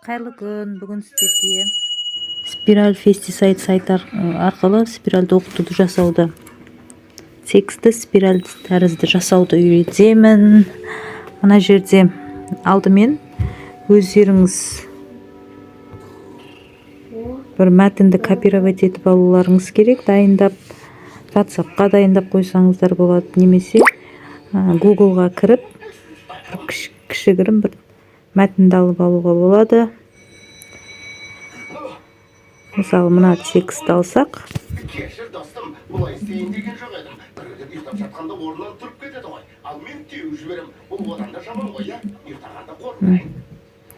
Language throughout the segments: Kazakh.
Қайырлы күн, бүгін сіздерге спираль фестисайд сайты арқылы спиральді оқытуды жасауды, тексті спираль тәрізді жасауды үйретемін. Мына жерде алдымен өздеріңіз бір мәтінді копировать етіп алуларыңыз керек. Дайындап, WhatsApp-қа дайындап қойсаңыздар болады, немесе Google-ға кіріп, кішігірім бір мәтінді алып алуға болады. Мысалы, мына текст алсақ, кешір достым, бұлай істейін деген жоқ едім. Бірігіп ұйықтап жатқанда орнынан тұрып кетеді ғой. Ал мен теуіп жіберем. Бұл одан да жаман ғой, иә? Ұйықтағанда қорқайын.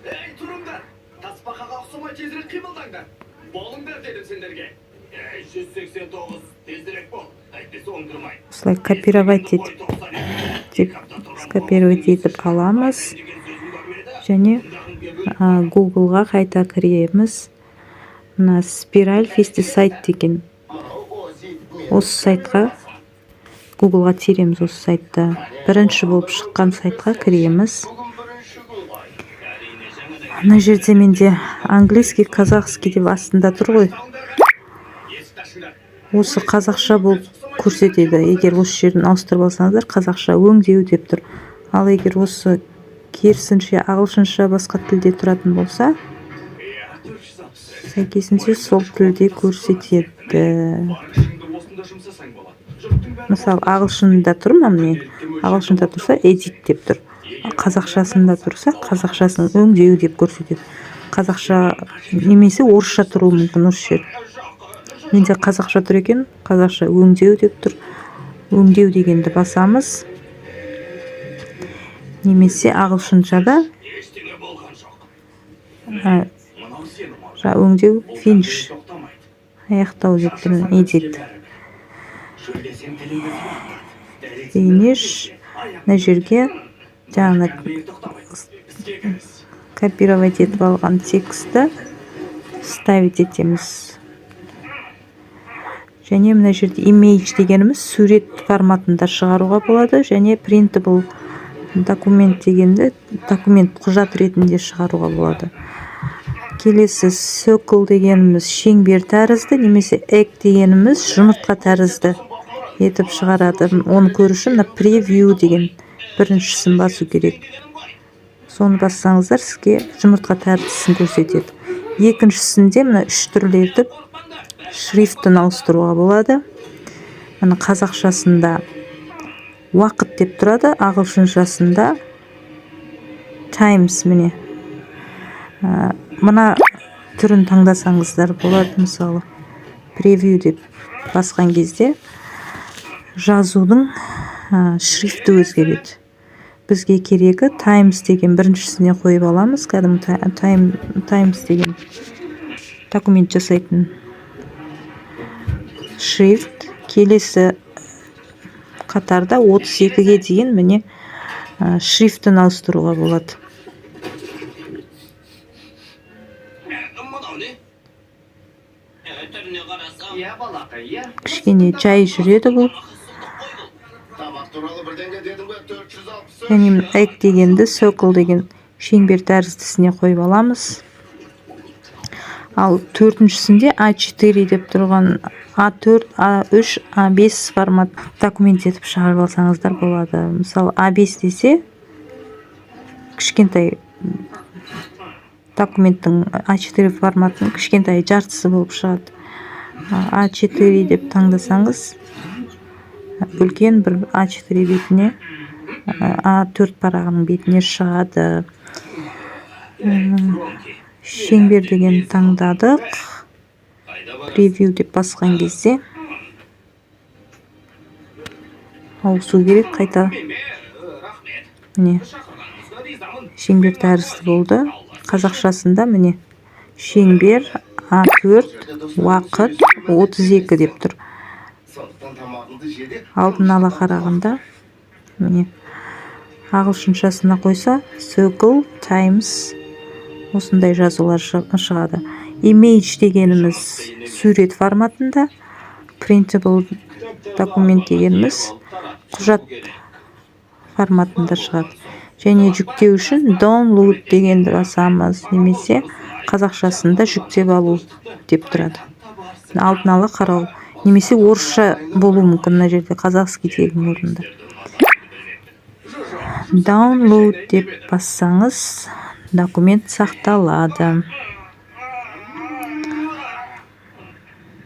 Ей, тұрыңдар! Тасбақаға ұқсамай тезірек қимылдаңдар. Болыңдар дедім сендерге. 189, тезірек бол. Әйтпесе оңдырмай. осылай копировать етіп аламыз. Және Google-ға қайта кіреміз. Мына спираль фестисайд деген осы сайтқа, Google-ға тереміз осы сайтта. Бірінші болып шыққан сайтқа кіреміз. Мына жерде менде английский, казахский деп астында тұр ғой. Осы қазақша болып көрсетеді. Егер осы жерін ауыстырып алсаңыздар, қазақша өңдеу деп тұр. Ал егер осы керісінше ағылшынша басқа тілде тұратын болса, сәйкесінше сол тілде көрсетеді. Мысалы, ағылшында тұр ма міне? Ағылшында тұрса edit деп тұр. Қазақшасында тұрса, қазақшасын өңдеу деп көрсетеді. Қазақша немесе орысша тұруы мүмкін осы жер. Менде қазақша тұр екен, қазақша өңдеу деп тұр. Өңдеу дегенді басамыз. Немесе ағылшыншада өңдеу finish, аяқтау деп тұр, edit. Finish, мына жерге жаңа копировать етіп алған тексті ставить етеміз. Және мына жерде image дегеніміз сурет форматында шығаруға болады, және printable документ дегенді документ құжат ретінде шығаруға болады. Келесі circle дегеніміз шеңбер тәрізді, немесе egg дегеніміз жұмыртқа тәрізді етіп шығарады. Оны көру үшін preview деген біріншісін басу керек. Соны бассаңыздар, сізге жұмыртқа тәріздісін көрсетеді. Екіншісінде мына үш түрлі етіп шрифтін ауыстыруға болады. Мына қазақшасында уақыт деп тұрады, ағылшыншасында times міне. Мына түрін таңдасаңыздар болады. Мысалы, preview деп басқан кезде жазудың шрифті өзгереді. Бізге керегі times деген біріншісіне қойып аламыз. Кәдімгі times деген документ жасайтын шрифт. Келесі қатарда 32-ге дейін міне шрифтін ауыстыруға болады. Кішкене жай жүреді бұл. Және egg дегенді circle деген шеңбер тәріздісіне қойып аламыз. Ал төртіншісінде A4 деп тұрған A4, A3, A5 формат документ етіп шығарып алсаңыздар болады. Мысалы, A5 десе кішкентай документтің A4 форматының кішкентай жартысы болып шығады. A4 деп таңдасаңыз, үлкен бір A4 бетіне, A4 парағының бетіне шығады. Шеңбер деген таңдадық. Preview деп басқан кезде ауысу керек қайта. Міне, шеңбер тәрізді болды. Қазақшасында міне шеңбер A4, уақыт 32 деп тұр. Алдын ала қарағанда міне ағылшыншасына қойса circle, times осындай жазулар шығады. Image дегеніміз сурет форматында, printable документ дегеніміз құжат форматында шығады. және жүктеу үшін download дегенді басамыз, немесе қазақшасында жүктеп алу деп тұрады. Алдын ала қарау, немесе орысша болуы мүмкін мына жерде, қазақский тегінің орнында. Download деп бассаңыз, документ сақталады.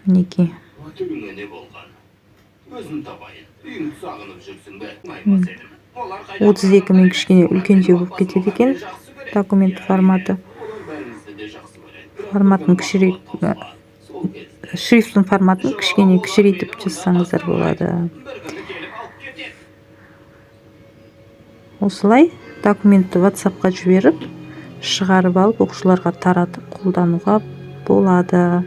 Неге? Өтіріңе не болған? Өзін табайын. Үйін сағынып жүрсің бе? Маймас едім. 32 мен кішкене үлкендеу болып кетеді екен документ форматы. Форматын кішірейт, шрифтің форматын кішкене кішірейтіп жазсаңыздар болады. Осылай документті WhatsApp-қа жіберіп, шығарып алып, оқушыларға таратып қолдануға болады.